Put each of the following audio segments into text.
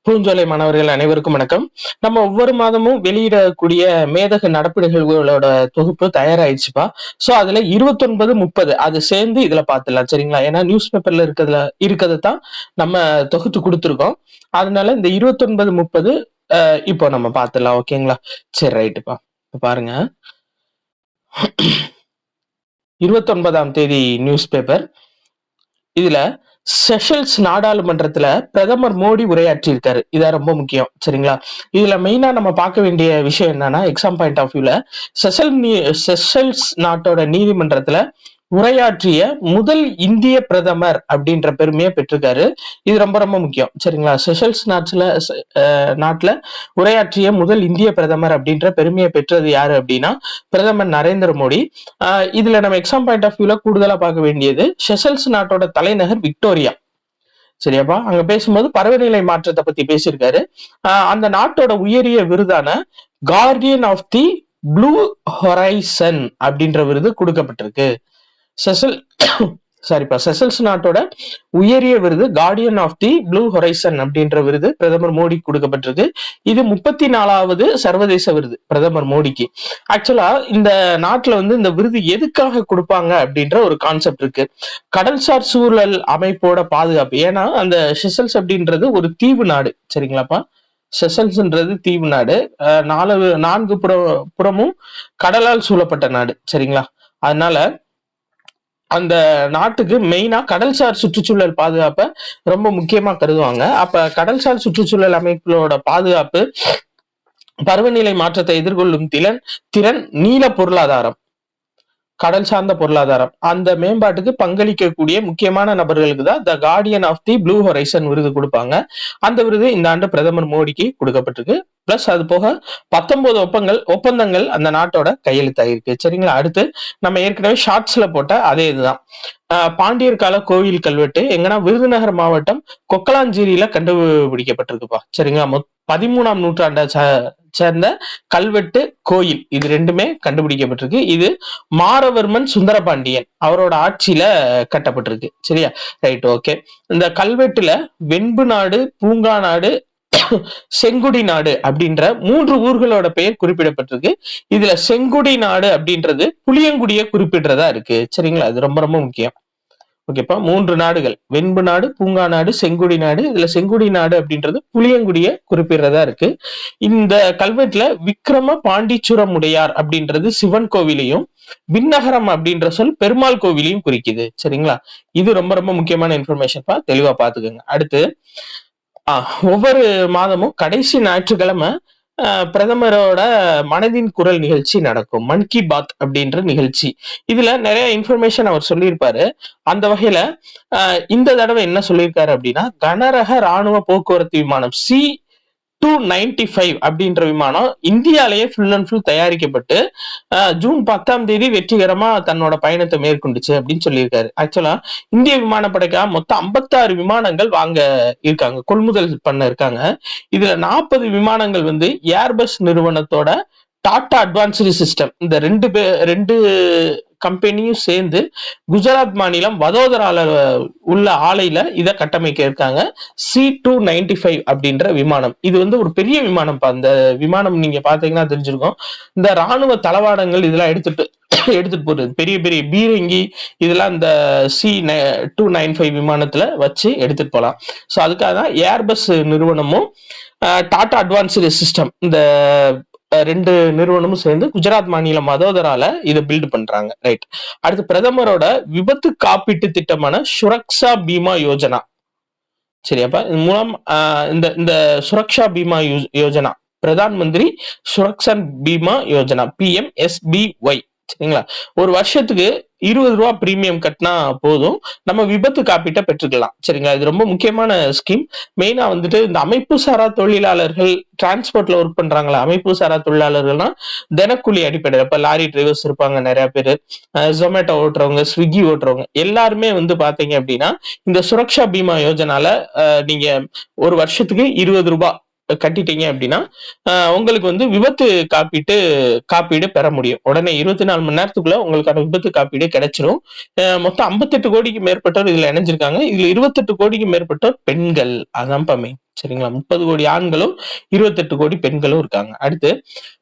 பூஞ்சோலை மாணவர்கள் அனைவருக்கும் வணக்கம். நம்ம ஒவ்வொரு மாதமும் வெளியிடக்கூடிய மேதகு நடப்பு நிகழ்வுகளோட தொகுப்பு தயாராயிடுச்சுப்பா. சோ அதுல 29, 30 அது சேர்ந்து இதுல பாத்துடலாம் சரிங்களா? ஏன்னா நியூஸ் பேப்பர்ல இருக்கிறது தான் நம்ம தொகுத்து கொடுத்துருக்கோம். அதனால இந்த 29, 30 இப்போ நம்ம பாத்துடலாம். ஓகேங்களா? சரி ரைட்டுப்பா. பாருங்க, 29ஆம் தேதி நியூஸ் பேப்பர். இதுல செஷல்ஸ் நாடாளுமன்றத்துல பிரதமர் மோடி உரையாற்றி இருக்காரு. இதான் ரொம்ப முக்கியம் சரிங்களா? இதுல மெயினா நம்ம பார்க்க வேண்டிய விஷயம் என்னன்னா, எக்ஸாம் பாயிண்ட் ஆஃப் வியூல செஷல்ஸ் நாட்டோட நீதிமன்றத்துல உரையாற்றிய முதல் இந்திய பிரதமர் அப்படின்ற பெருமையை பெற்றிருக்காரு. இது ரொம்ப ரொம்ப முக்கியம் சரிங்களா? செஷல்ஸ் நாட்டுல உரையாற்றிய முதல் இந்திய பிரதமர் அப்படின்ற பெருமையை பெற்றது யாரு அப்படின்னா பிரதமர் நரேந்திர மோடி. இதுல நம்ம எக்ஸாம் பாயிண்ட் ஆஃப் வியூல கூடுதலா பார்க்க வேண்டியது செஷல்ஸ் நாட்டோட தலைநகர் விக்டோரியா. சரியாப்பா? அங்க பேசும்போது பருவநிலை மாற்றத்தை பத்தி பேசியிருக்காரு. அந்த நாட்டோட உயரிய விருதான guardian of the blue horizon அப்படின்ற விருது கொடுக்கப்பட்டிருக்கு. செஷல்ஸ் நாட்டோட உயரிய விருது guardian of the blue horizon அப்படின்ற விருது பிரதமர் மோடி கொடுக்கப்பட்டிருக்கு. இது 34வது சர்வதேச விருது பிரதமர் மோடிக்கு. ஆக்சுவலா இந்த நாட்டுல இந்த விருது எதுக்காக கொடுப்பாங்க அப்படின்ற ஒரு கான்செப்ட் இருக்கு. கடல்சார் சூழல் அமைப்போட பாதுகாப்பு. ஏன்னா அந்த செஷல்ஸ் அப்படின்றது ஒரு தீவு நாடு சரிங்களாப்பா? செஷல்ஸ்ன்றது தீவு நாடு. 4 புறமும் கடலால் சூழப்பட்ட நாடு சரிங்களா? அதனால அந்த நாட்டுக்கு மெயினா கடல்சார் சுற்றுச்சூழல் பாதுகாப்பை ரொம்ப முக்கியமா கருதுவாங்க. அப்ப கடல்சார் சுற்றுச்சூழல் அமைப்புகளோட பாதுகாப்பு, பருவநிலை மாற்றத்தை எதிர்கொள்ளும் திறன், நீல பொருளாதாரம், கடல் சார்ந்த பொருளாதாரம், அந்த மேம்பாட்டுக்கு பங்களிக்கக்கூடிய முக்கியமான நபர்களுக்கு தான் the Guardian of the blue Horizon விருது கொடுப்பாங்க. அந்த விருது இந்த ஆண்டு பிரதமர் மோடிக்கு கொடுக்கப்பட்டிருக்கு. பிளஸ் அது போக 19 ஒப்பந்தங்கள் அந்த நாட்டோட கையெழுத்தாயிருக்கு சரிங்களா? அடுத்து நம்ம ஏற்கனவே ஷார்ட்ஸ்ல போட்ட அதே இதுதான். பாண்டியர் கால கோவில் கல்வெட்டு எங்கன்னா விருதுநகர் மாவட்டம் கொக்கலாஞ்சேரியில கண்டுபிடிக்கப்பட்டிருக்குப்பா சரிங்களா? 13ஆம் நூற்றாண்டை சேர்ந்த கல்வெட்டு கோயில் இது ரெண்டுமே கண்டுபிடிக்கப்பட்டிருக்கு. இது மாரவர்மன் சுந்தரபாண்டியன் அவரோட ஆட்சியில கட்டப்பட்டிருக்கு சரியா? Right, okay. இந்த கல்வெட்டுல வெண்பு நாடு, பூங்கா நாடு, செங்குடி நாடு அப்படின்ற 3 ஊர்களோட பெயர் குறிப்பிடப்பட்டிருக்கு. இதுல செங்குடி நாடு அப்படின்றது புளியங்குடியை குறிப்பிடுறதா இருக்கு சரிங்களா? இது ரொம்ப ரொம்ப முக்கியம். ஓகேப்பா? 3 நாடுகள், வெண்பு நாடு, பூங்கா நாடு, செங்குடி நாடு. இதுல செங்குடி நாடு அப்படின்றது புளியங்குடிய குறிப்பிடுறதா இருக்கு. இந்த கல்வெட்டுல விக்ரம பாண்டிச்சுரம் உடையார் அப்படின்றது சிவன் கோவிலையும், விண்ணகரம் அப்படின்ற சொல் பெருமாள் கோவிலையும் குறிக்குது சரிங்களா? இது ரொம்ப ரொம்ப முக்கியமான இன்ஃபர்மேஷன்ப்பா, தெளிவா பாத்துக்கோங்க. அடுத்து ஒவ்வொரு மாதமும் கடைசி ஞாயிற்றுக்கிழமை பிரதமரோட மனதின் குரல் நிகழ்ச்சி நடக்கும். மன் கி பாத் அப்படின்ற நிகழ்ச்சி. இதுல நிறைய இன்ஃபர்மேஷன் அவர் சொல்லியிருப்பாரு. அந்த வகையில இந்த தடவை என்ன சொல்லியிருக்காரு அப்படின்னா, கனரக ராணுவ போக்குவரத்து விமானம் C-295 அப்படின்ற விமானம் இந்தியாலேயே ஃபுல் அண்ட் ஃபுல் தயாரிக்கப்பட்டு ஜூன் 10ஆம் தேதி வெற்றிகரமா தன்னோட பயணத்தை மேற்கொண்டுச்சு அப்படின்னு சொல்லியிருக்காரு. ஆக்சுவலா இந்திய விமானப்படைக்காக மொத்தம் 56 விமானங்கள் வாங்க இருக்காங்க, கொள்முதல் பண்ண இருக்காங்க. இதுல 40 விமானங்கள் ஏர்பஸ் நிறுவனத்தோட டாடா அட்வான்ஸ்டு சிஸ்டம், இந்த ரெண்டு கம்பெனியும் சேர்ந்து குஜராத் மாநிலம் வதோதரால உள்ள ஆலையில இதை கட்டமைக்க இருக்காங்க. C-295 அப்படின்ற விமானம். இது ஒரு பெரிய விமானம். அந்த விமானம் நீங்க பாத்தீங்கன்னா தெரிஞ்சிருக்கும். இந்த ராணுவ தளவாடங்கள் இதெல்லாம் எடுத்துட்டு போறது, பெரிய பெரிய பீரங்கி இதெல்லாம் இந்த C-295 விமானத்துல வச்சு எடுத்துட்டு போலாம். சோ அதுக்காக தான் ஏர்பஸ் நிறுவனமும் டாடா அட்வான்ஸ்டு சிஸ்டம், இந்த 2 நிறுவனமும் சேர்ந்து குஜராத் மாநிலம் வதோதரால இதை பில்ட் பண்றாங்க. ரைட். அடுத்து பிரதமரோட விபத்து காப்பீட்டு திட்டமான சுரக்ஷா பீமா யோஜனா சரியாப்பா? இது மூலம் இந்த சுரக்ஷா பீமா யோஜனா, பிரதான் மந்திரி சுரக்ஷா பீமா யோஜனா, PMSBY சரிங்களா? ஒரு வருஷத்துக்கு 20 ரூபா பிரீமியம் கட்டினா போதும், நம்ம விபத்து காப்பீட்டை பெற்றுக்கலாம் சரிங்களா? இது ரொம்ப முக்கியமான ஸ்கீம். மெயினா இந்த அமைப்பு சாரா தொழிலாளர்கள், டிரான்ஸ்போர்ட்ல ஒர்க் பண்றாங்களா அமைப்பு சாரா தொழிலாளர்கள்னா தினக்கூலி அடிப்படையில், இப்ப லாரி டிரைவர்ஸ் இருப்பாங்க நிறைய பேரு, ஜொமேட்டோ ஓட்டுறவங்க, ஸ்விக்கி ஓட்டுறவங்க எல்லாருமே பாத்தீங்க அப்படின்னா இந்த சுரக்ஷா பீமா யோஜனால நீங்க ஒரு வருஷத்துக்கு 20 ரூபாய் கட்டிட்டீங்க அப்படின்னா உங்களுக்கு விபத்து காப்பீடு பெற முடியும். உடனே 24 மணி நேரத்துக்குள்ள உங்களுக்கான விபத்து காப்பீடு கிடைச்சிரும். மொத்தம் 58 கோடிக்கு மேற்பட்டோர் இதுல இணைஞ்சிருக்காங்க. இதுல 28 கோடிக்கு மேற்பட்டோர் பெண்கள். அதான் சரிங்களா? 30 கோடி ஆண்களும் 28 கோடி பெண்களும் இருக்காங்க. அடுத்து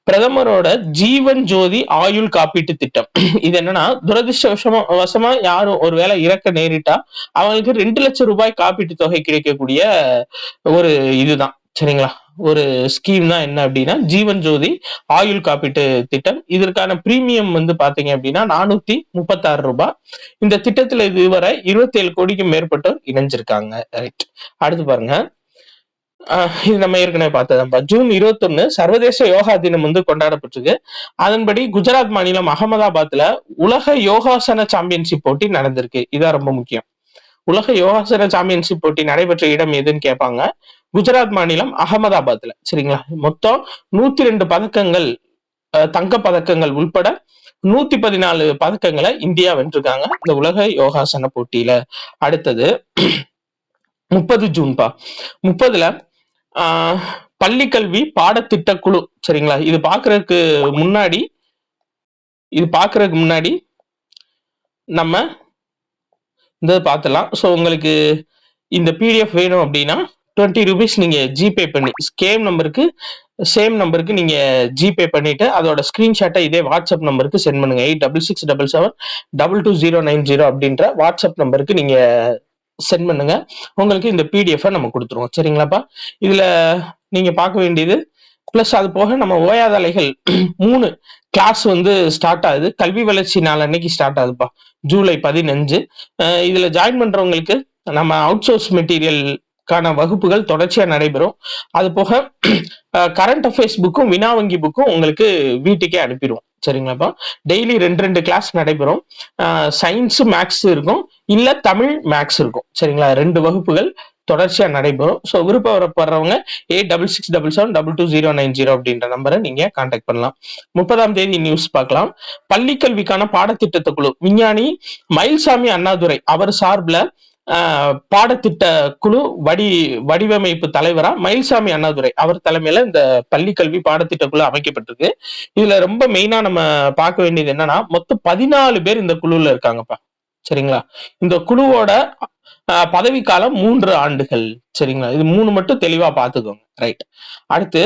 பிரதமரோட ஜீவன் ஜோதி ஆயுள் காப்பீட்டு திட்டம். இது என்னன்னா, துரதிருஷ்டவசமா யாரும் ஒரு வேளை இறக்க நேரிட்டா அவங்களுக்கு 2 லட்சம் ரூபாய் காப்பீட்டு தொகை கிடைக்கக்கூடிய ஒரு இதுதான். சரிங்களா? ஒரு ஸ்கீம் தான். என்ன அப்படின்னா, ஜீவன் ஜோதி ஆயுள் காப்பீட்டு திட்டம். இதற்கான பிரீமியம் வந்து பாத்தீங்க அப்படின்னா 436 ரூபாய். இந்த திட்டத்துல இதுவரை 27 கோடிக்கும் மேற்பட்டோர் இணைஞ்சிருக்காங்க. ரைட். அடுத்து பாருங்க, இது நம்ம ஏற்கனவே பார்த்ததுப்பா. ஜூன் 21 சர்வதேச யோகா தினம் வந்து கொண்டாடப்பட்டிருக்கு. அதன்படி குஜராத் மாநிலம் அகமதாபாத்ல உலக யோகாசன சாம்பியன்ஷிப் போட்டி நடந்திருக்கு. இதான் ரொம்ப முக்கியம். உலக யோகாசன சாம்பியன்ஷிப் போட்டி நடைபெற்ற இடம் எதுன்னு கேட்பாங்க. குஜராத் மாநிலம் அகமதாபாத்ல. சரிங்களா? மொத்தம் 102 பதக்கங்கள், தங்க பதக்கங்கள் உள்பட 114 பதக்கங்களை இந்தியா வென்றிருக்காங்க இந்த உலக யோகாசன போட்டியில. அடுத்தது 30 ஜூன்பா. 30ல பள்ளிக்கல்வி பாடத்திட்ட குழு. சரிங்களா? இது பாக்குறதுக்கு முன்னாடி நம்ம இந்த பார்த்துலாம். ஸோ உங்களுக்கு இந்த பிடிஎஃப் வேணும் அப்படின்னா 20 ரூபீஸ் நீங்க ஜிபே பண்ணி சேம் நம்பருக்கு நீங்க ஜிபே பண்ணிட்டு அதோட ஸ்கிரீன்ஷாட்டை இதே வாட்ஸ்அப் நம்பருக்கு சென்ட் பண்ணுங்க. 8667722090 அப்படின்ற வாட்ஸ்அப் நம்பருக்கு நீங்க சென்ட் பண்ணுங்க. உங்களுக்கு இந்த பிடிஎஃப் நம்ம கொடுத்துருவோம். சரிங்களாப்பா? இதுல நீங்க பார்க்க வேண்டியது பிளஸ் அது போக நம்ம ஓயாத அலைகள் 3 கிளாஸ் வந்து ஸ்டார்ட் ஆகுது. கல்வி வளர்ச்சி நாள் அன்னைக்கு ஸ்டார்ட் ஆகுதுப்பா, ஜூலை 15. இதுல ஜாயின் பண்றவங்களுக்கு நம்ம அவுட் சோர்ஸ் மெட்டீரியல்கான வகுப்புகள் தொடர்ச்சியா நடைபெறும். அது போக கரண்ட் அஃபேர்ஸ் புக்கும் வினா வங்கி புக்கும் உங்களுக்கு வீட்டுக்கே அனுப்பிடுவோம். சரிங்களாப்பா? டெய்லி 2 கிளாஸ் நடைபெறும். சயின்ஸ் மேக்ஸ் இருக்கும், இல்ல தமிழ் மேக்ஸ் இருக்கும். சரிங்களா? 2 வகுப்புகள் தொடர்ச்சியா நடைபெறும். ஸோ விருப்பப்படுறவங்க 8667722090 அப்படின்ற நம்பரை நீங்க கான்டாக்ட் பண்ணலாம். 30ஆம் தேதி நியூஸ் பார்க்கலாம். பள்ளிக்கல்விக்கான பாடத்திட்டத்தை குழு விஞ்ஞானி மயில்சாமி அண்ணாதுரை அவர் சார்பில் பாடத்திட்ட குழு வடிவமைப்பு தலைவரா மயில்சாமி அண்ணாதுரை அவர் தலைமையில இந்த பள்ளிக்கல்வி பாடத்திட்ட குழு அமைக்கப்பட்டிருக்கு. இதுல ரொம்ப மெயினா நம்ம பார்க்க வேண்டியது என்னன்னா, மொத்தம் 14 பேர் இந்த குழுல இருக்காங்கப்பா. சரிங்களா? இந்த குழுவோட பதவி காலம் 3 ஆண்டுகள். சரிங்களா? இது 3 மட்டும் தெளிவா பாத்துக்கோங்க. ரைட். அடுத்து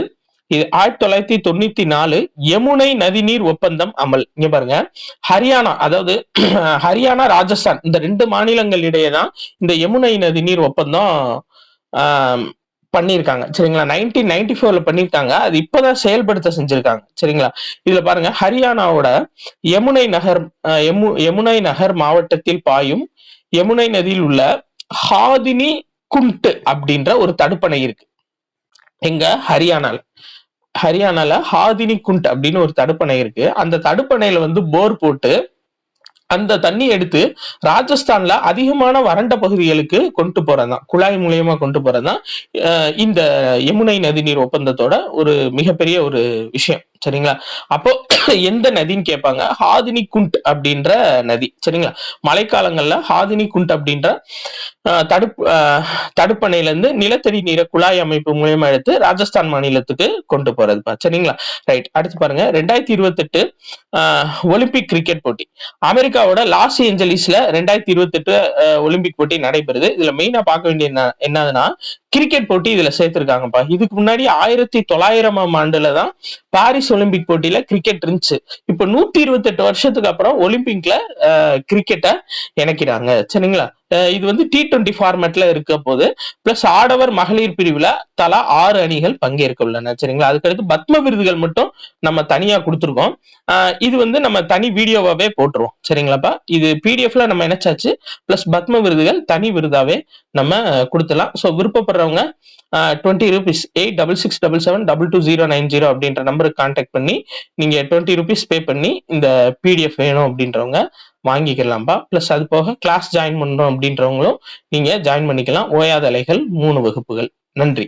இது 1994 யமுனை நதிநீர் ஒப்பந்தம் அமல். இங்க பாருங்க, ஹரியானா, அதாவது ஹரியானா ராஜஸ்தான் இந்த 2 மாநிலங்களிடையே தான் இந்த யமுனை நதிநீர் ஒப்பந்தம் பண்ணிருக்காங்க. சரிங்களா? 1994ல பண்ணிருக்காங்க. அது இப்பதான் செயல்படுத்த செஞ்சிருக்காங்க. சரிங்களா? இதுல பாருங்க, ஹரியானாவோட யமுனை நகர் மாவட்டத்தில் பாயும் யமுனை நதியில் உள்ள ஹாதினி குண்ட் அப்படின்ற ஒரு தடுப்பணை இருக்கு. எங்க ஹரியானால ஹாதினி குண்ட் அப்படின்னு ஒரு தடுப்பணை இருக்கு. அந்த தடுப்பணையில வந்து போர் போட்டு அந்த தண்ணி எடுத்து ராஜஸ்தான்ல அதிகமான வறண்ட பகுதிகளுக்கு கொண்டு போறதுதான், குழாய் மூலியமா கொண்டு போறதுதான் இந்த யமுனை நதிநீர் ஒப்பந்தத்தோட ஒரு மிகப்பெரிய ஒரு விஷயம். சரிங்களா? அப்போ எந்த நதின்னு கேட்பாங்க. ஹாதினி குண்ட் அப்படின்ற நதி. சரிங்களா? மழைக்காலங்கள்ல ஹாதினி குண்ட் அப்படின்ற தடுப்பணையில இருந்து நிலத்தடி நீரை குழாய் அமைப்பு மூலியமா எடுத்து ராஜஸ்தான் மாநிலத்துக்கு கொண்டு போறதுப்பா. சரிங்களா? ரைட். அடுத்து பாருங்க, 2028 ஒலிம்பிக் கிரிக்கெட் போட்டி. அமெரிக்காவோட லாஸ் ஏஞ்சலிஸ்ல 2028 ஒலிம்பிக் போட்டி நடைபெறுது. இதுல மெயினா பார்க்க வேண்டிய என்னதுன்னா, கிரிக்கெட் போட்டி இதுல சேர்த்திருக்காங்கப்பா. இதுக்கு முன்னாடி 1900ஆம் ஆண்டுலதான் பாரிஸ் ஒலிம்பிக் போட்டியில கிரிக்கெட் இருந்துச்சு. இப்ப 128 வருஷத்துக்கு அப்புறம் ஒலிம்பிக்ல கிரிக்கெட்டை இணைக்கிறாங்க. சரிங்களா? இது வந்து T20 ஃபார்மேட்ல இருக்க போது பிளஸ் ஆடவர் மகளிர் பிரிவுல தலா 6 அணிகள் பங்கேற்க உள்ளன. சரிங்களா? அதுக்கடுத்து பத்ம விருதுகள் மட்டும் நம்ம தனியா கொடுத்துருக்கோம். இது வந்து நம்ம தனி வீடியோவாவே போட்டுருவோம். சரிங்களாப்பா? இது பிடிஎஃப்ல நம்ம இணைச்சாச்சு. பிளஸ் பத்ம விருதுகள் தனி விருதாவே நம்ம கொடுத்துலாம். ஸோ விருப்பப்படுறவங்க 20 ரூபீஸ் 8667722090 அப்படின்ற நம்பருக்கு கான்டாக்ட் பண்ணி நீங்க 20 ரூபீஸ் பே பண்ணி இந்த பிடிஎஃப் வேணும் அப்படின்றவங்க வாங்கிக்கலாம்பா. பிளஸ் அது போக கிளாஸ் ஜாயின் பண்ணணும் அப்படின்றவங்களும் நீங்க ஜாயின் பண்ணிக்கலாம். ஓயாத அலைகள் 3 வகுப்புகள். நன்றி.